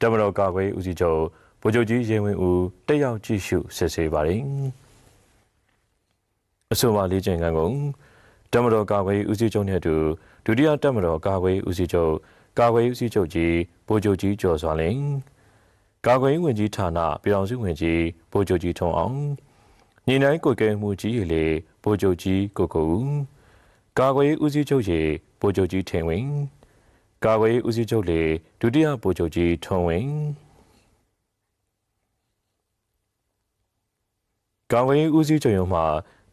တမတော်ကာကွယ်ဦးစီးချုပ်ဗိုလ်ချုပ်ကြီးရဲဝင်းဦးတက်ရောက်ကြည့်ရှုစစ်ဆေးပါတယ်အဆိုပါလေးကျင်ကန်းကုန်တမတော်ကာကွယ်ဦးစီးချုပ်နဲ့အတူဒုတိယတမတော်ကာကွယ်ဦးစီးချုပ်ကာကွယ်ဦးစီးချုပ်ကြီးဗိုလ်ချုပ်ကြီးကျော်စွာလင်းကာကွယ်ဝင်ကြီးဌာနပြည်ထောင်စုဝင်ကြီးဗိုလ်ချုပ်ကြီးထုံးအောင်ညီနိုင်ကိုကဲမှုကြီးရေလေဗိုလ်ချုပ်ကြီးကိုကိုဦးကာကွယ်ဦးစီးချုပ်ရေဗိုလ်ချုပ်ကြီးထင်ဝင်းကာကွယ်ဦးစီးချုပ်လေဒုတိယဗိုလ်ချုပ်ကြီးထွန်းဝင်းကာကွယ်ဦးစီးချုပ်ရုံးမှ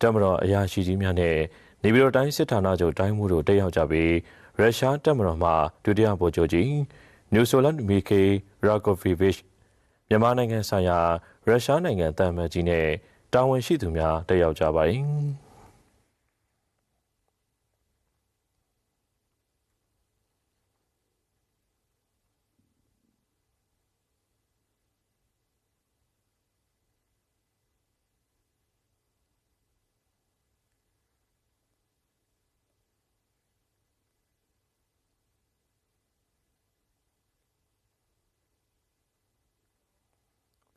တမတော်အရာရှိကြီးများနဲ့နေပြည်တော်တိုင်းစစ်ဌာနချုပ်တိုင်းမှုတို့တက်ရောက်ကြပြီးရုရှားတမတော်မှဒုတိယဗိုလ်ချုပ်ကြီးနျူဆိုလန်မီကေရာကိုဗီဗစ်မြန်မာနိုင်ငံဆိုင်ရာရုရှားနိုင်ငံတမန်မကြီးနဲ့တာဝန်ရှိသူများတက်ရောက်ကြပါတယ်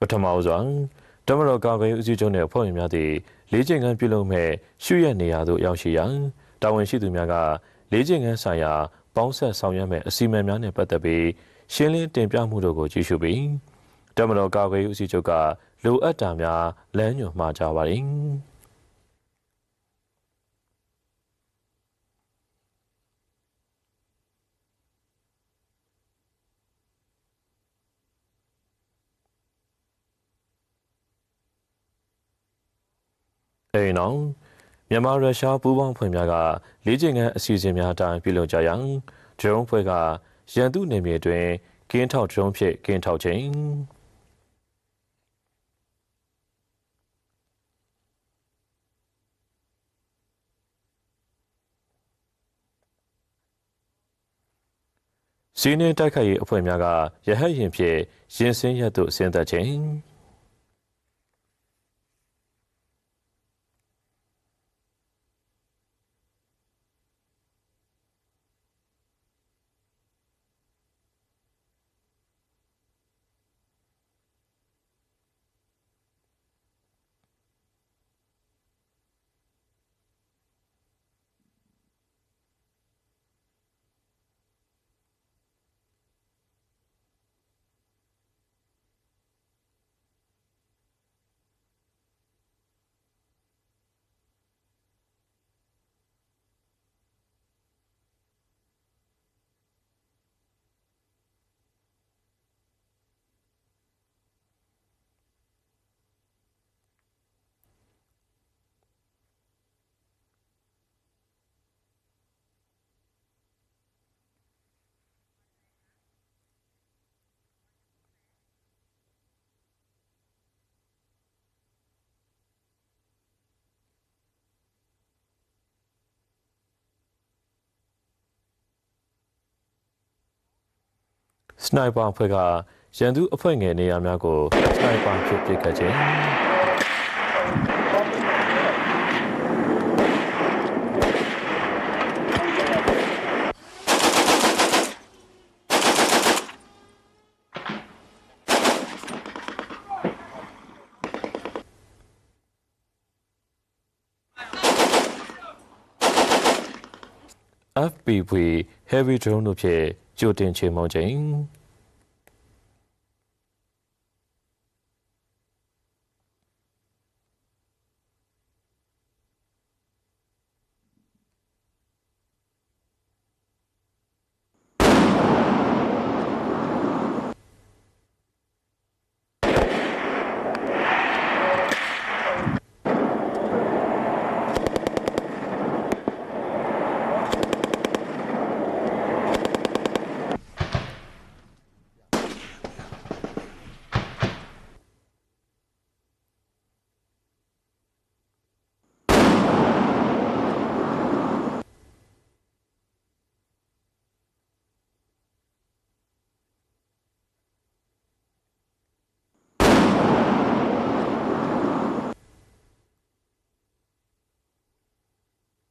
ပထမဆုံးတမတော်ကာကွယ်ဦးစီးချုပ်နဲ့ဖွဲ့ဝင်များသည့်လေးကျင်ခန်းပြုလုပ်မဲ့ရှုရနေရာသို့ရောက်ရှိရန်တာဝန်ရှိသူများကလေးကျင်ခန်းဆိုင်ရာပေါင်းဆက်ဆောင်ရွက်မဲ့အစီအမံများနဲ့ပတ်သက်ပြီးရှင်းလင်းတင်ပြမှုတို့ကိုကြည့်ရှုပြီးတမတော်ကာကွယ်ဦးစီးချုပ်ကလိုအပ်တာများလမ်းညွှန်မှာကြပါသည်အဲဒီနောက်မြန်မာရုရှားပူးပေါင်းဖွဲ့များကလေးကျင်ခန်းအစီအစဉ်များအတိုင်းပြုလုပ်ကြရန်ဒရုန်းဖွဲ့ကရန်သူနယ်မြေတွင်ကင်းထောက်ဒရုန်းဖြင့်ကင်းထောက်ခြင်းစီးနှင်းတိုက်ခိုက်ရေးအဖွဲ့များကရဟတ်ယာဉ်ဖြင့်ရင်စင်းရက်သို့ဆင်းသက်ခြင်းစနိုက်ပါအဖွဲ့ကရန်သူအဖွဲ့ငယ်နေရာများကိုစနိုက်ပါဖြင့်ပစ်ခတ်ခြင်းFPV Heavy Drone တို့ဖြင့်ကြိုတင်ချေမှုန်းခြင်း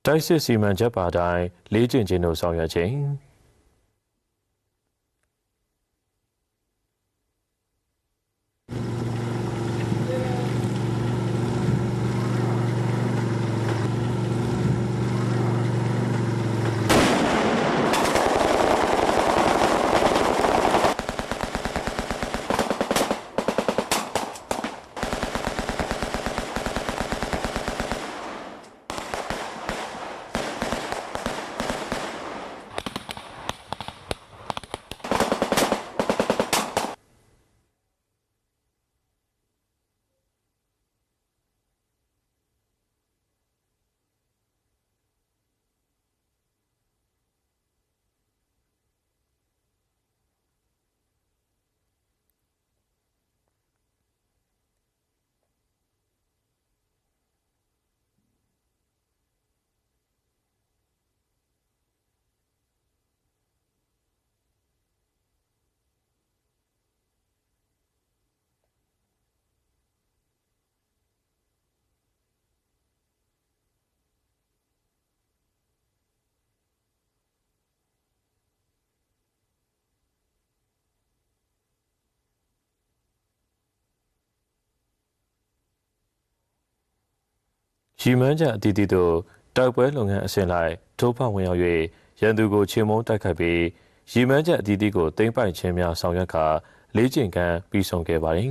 တိုက်စစ်စီမံချက်ပါတိုင်းလေးကျင့်ခြင်းတို့ဆောင်ရွက်ခြင်း ရီမန်းချက်အသီးသီးတို့တောက်ပွဲလုပ်ငန်းအစဉ်လိုက်ထိုးဖောက်ဝင်ရောက်၍ရန်သူကိုချေမှုန်းတိုက်ခိုက်ပြီးရီမန်းချက်အသီးသီးကိုသိမ်းပိုက်ခြင်းများဆောင်ရွက်ကာလေ့ကျင့်ခန်းပြီးဆုံးခဲ့ပါသည်